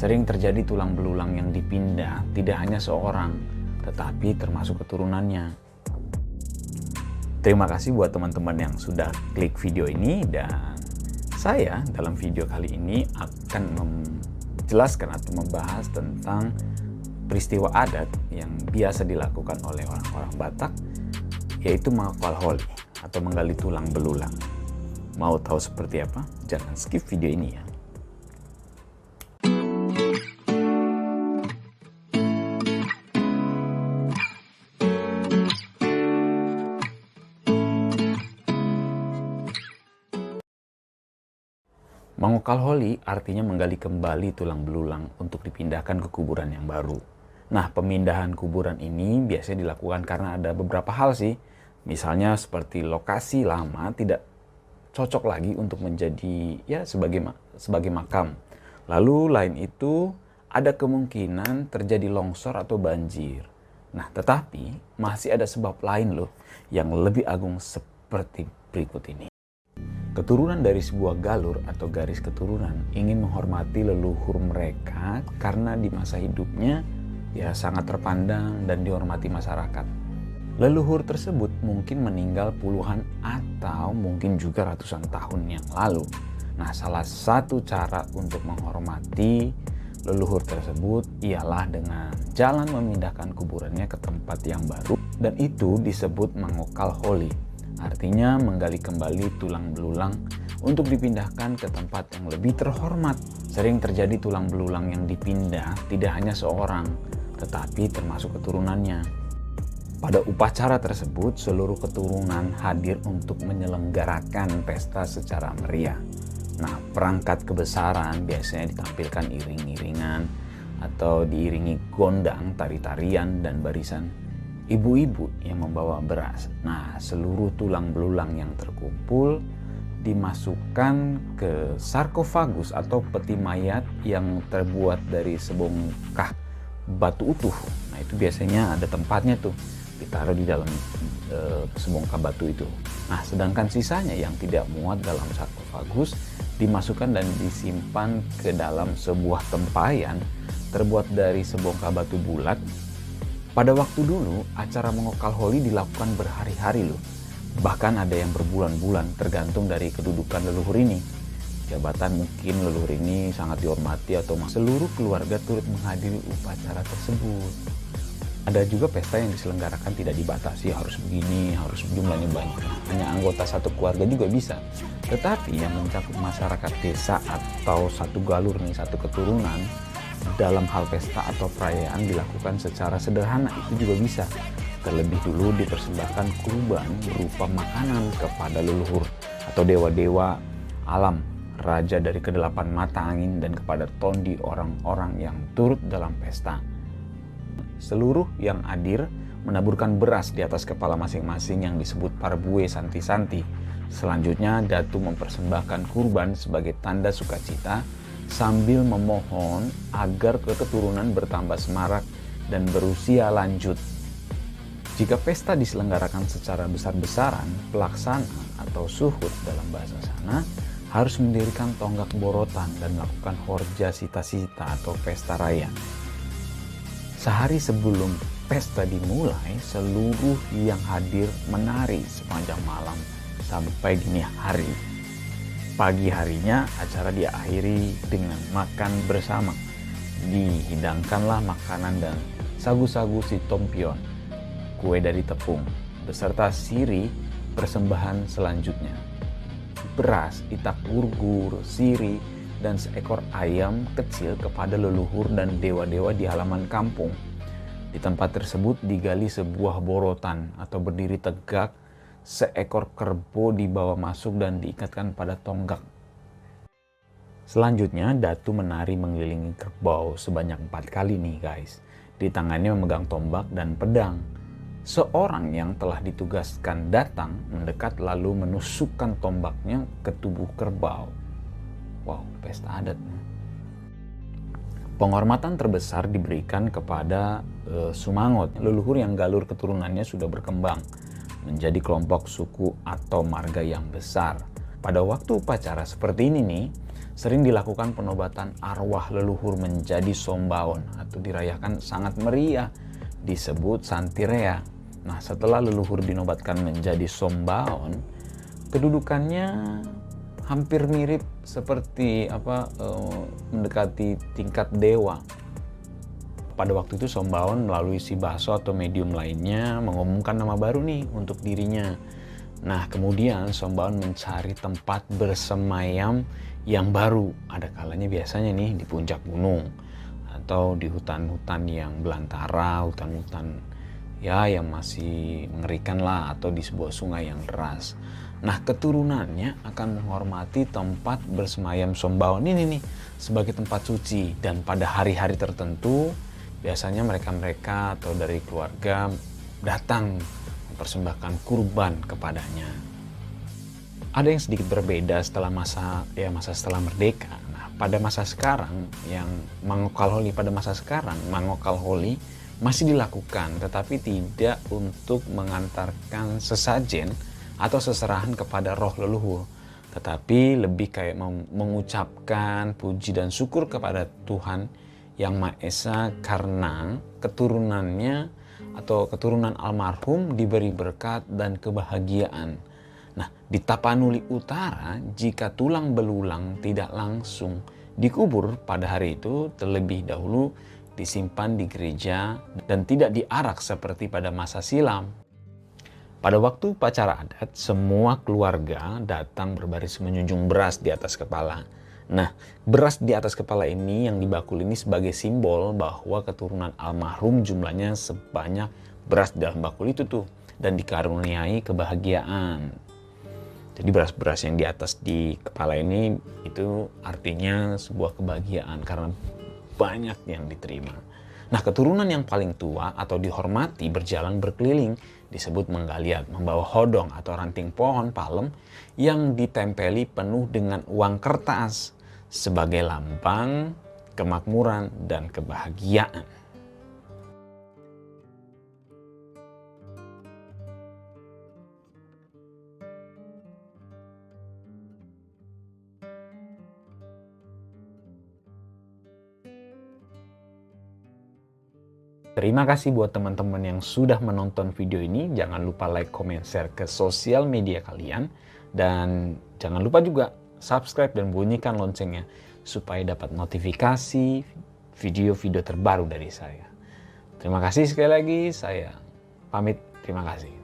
Sering terjadi tulang belulang yang dipindah tidak hanya seorang, tetapi termasuk keturunannya. Terima kasih buat teman-teman yang sudah klik video ini, dan saya dalam video kali ini akan menjelaskan atau membahas tentang peristiwa adat yang biasa dilakukan oleh orang-orang Batak, yaitu mengokal holi atau menggali tulang belulang. Mau tahu seperti apa? Jangan skip video ini ya. Mengokal holi artinya menggali kembali tulang belulang untuk dipindahkan ke kuburan yang baru. Nah, pemindahan kuburan ini biasanya dilakukan karena ada beberapa hal sih. Misalnya seperti lokasi lama tidak cocok lagi untuk menjadi sebagai makam. Lalu lain itu ada kemungkinan terjadi longsor atau banjir. Nah, tetapi masih ada sebab lain loh yang lebih agung seperti berikut ini. Keturunan dari sebuah galur atau garis keturunan ingin menghormati leluhur mereka karena di masa hidupnya sangat terpandang dan dihormati masyarakat. Leluhur tersebut mungkin meninggal puluhan atau mungkin juga ratusan tahun yang lalu. Nah, salah satu cara untuk menghormati leluhur tersebut ialah dengan jalan memindahkan kuburannya ke tempat yang baru, dan itu disebut mengokal holi. Artinya menggali kembali tulang belulang untuk dipindahkan ke tempat yang lebih terhormat. Sering terjadi tulang belulang yang dipindah tidak hanya seorang, tetapi termasuk keturunannya. Pada upacara tersebut, seluruh keturunan hadir untuk menyelenggarakan pesta secara meriah. Nah, perangkat kebesaran biasanya ditampilkan iring-iringan atau diiringi gondang, tari-tarian, dan barisan ibu-ibu yang membawa beras. Nah, seluruh tulang belulang yang terkumpul dimasukkan ke sarkofagus atau peti mayat yang terbuat dari sebongkah batu utuh. Nah, itu biasanya ada tempatnya tuh, ditaruh di dalam sebongkah batu itu. Nah, sedangkan sisanya yang tidak muat dalam sarkofagus dimasukkan dan disimpan ke dalam sebuah tempayan terbuat dari sebongkah batu bulat. Pada waktu dulu, acara mengokal holi dilakukan berhari-hari loh. Bahkan ada yang berbulan-bulan, tergantung dari kedudukan leluhur ini. Jabatan mungkin leluhur ini sangat dihormati atau seluruh keluarga turut menghadiri upacara tersebut. Ada juga pesta yang diselenggarakan tidak dibatasi harus begini, harus jumlahnya banyak. Hanya anggota satu keluarga juga bisa. Tetapi yang mencakup masyarakat desa atau satu galur nih, satu keturunan, dalam hal pesta atau perayaan dilakukan secara sederhana itu juga bisa. Terlebih dulu dipersembahkan kurban berupa makanan kepada leluhur atau dewa-dewa alam, raja dari kedelapan mata angin, dan kepada tondi orang-orang yang turut dalam pesta. Seluruh yang hadir menaburkan beras di atas kepala masing-masing yang disebut parbué santi-santi. Selanjutnya datu mempersembahkan kurban sebagai tanda sukacita sambil memohon agar keturunan bertambah semarak dan berusia lanjut. Jika pesta diselenggarakan secara besar-besaran, pelaksana atau suhud dalam bahasa sana harus mendirikan tonggak borotan dan melakukan horja sita-sita atau pesta raya. Sehari sebelum pesta dimulai, seluruh yang hadir menari sepanjang malam sampai dini hari. Pagi harinya acara diakhiri dengan makan bersama. Dihidangkanlah makanan dan sagu-sagu si tompion, kue dari tepung, beserta siri persembahan selanjutnya. Beras, itak gurgur, siri, dan seekor ayam kecil kepada leluhur dan dewa-dewa di halaman kampung. Di tempat tersebut digali sebuah borotan atau berdiri tegak. Seekor kerbau dibawa masuk dan diikatkan pada tonggak. Selanjutnya datu menari mengelilingi kerbau sebanyak 4 kali nih guys. Di tangannya memegang tombak dan pedang. Seorang yang telah ditugaskan datang mendekat lalu menusukkan tombaknya ke tubuh kerbau. Wow, pesta adat. Penghormatan terbesar diberikan kepada Sumangot, leluhur yang galur keturunannya sudah berkembang menjadi kelompok suku atau marga yang besar. Pada waktu upacara seperti ini nih, sering dilakukan penobatan arwah leluhur menjadi sombaon atau dirayakan sangat meriah, disebut Santirea. Nah, setelah leluhur dinobatkan menjadi sombaon, kedudukannya hampir mirip seperti mendekati tingkat dewa. Pada waktu itu sombaon melalui si baso atau medium lainnya mengumumkan nama baru nih untuk dirinya. Nah, kemudian sombaon mencari tempat bersemayam yang baru. Ada kalanya biasanya nih di puncak gunung atau di hutan-hutan yang belantara, hutan-hutan ya yang masih mengerikan lah, atau di sebuah sungai yang deras. Nah, keturunannya akan menghormati tempat bersemayam sombaon ini nih sebagai tempat suci, dan pada hari-hari tertentu biasanya mereka atau dari keluarga datang mempersembahkan kurban kepadanya. Ada yang sedikit berbeda setelah masa setelah merdeka. Nah, pada masa sekarang yang Mangokal Holi masih dilakukan, tetapi tidak untuk mengantarkan sesajen atau seserahan kepada roh leluhur, tetapi lebih kayak mengucapkan puji dan syukur kepada Tuhan Yang Maha Esa karena keturunannya atau keturunan almarhum diberi berkat dan kebahagiaan. Nah, di Tapanuli Utara, jika tulang belulang tidak langsung dikubur pada hari itu, terlebih dahulu disimpan di gereja dan tidak diarak seperti pada masa silam. Pada waktu upacara adat, semua keluarga datang berbaris menjunjung beras di atas kepala. Nah, beras di atas kepala ini yang dibakul ini sebagai simbol bahwa keturunan almarhum jumlahnya sebanyak beras di dalam bakul itu tuh, dan dikaruniai kebahagiaan. Jadi beras-beras yang di atas di kepala ini itu artinya sebuah kebahagiaan karena banyak yang diterima. Nah, keturunan yang paling tua atau dihormati berjalan berkeliling disebut menggaliat, membawa hodong atau ranting pohon palem yang ditempeli penuh dengan uang kertas sebagai lambang kemakmuran dan kebahagiaan. Terima kasih buat teman-teman yang sudah menonton video ini. Jangan lupa like, comment, share ke sosial media kalian. Dan jangan lupa juga subscribe dan bunyikan loncengnya supaya dapat notifikasi video-video terbaru dari saya. Terima kasih sekali lagi. Saya pamit. Terima kasih.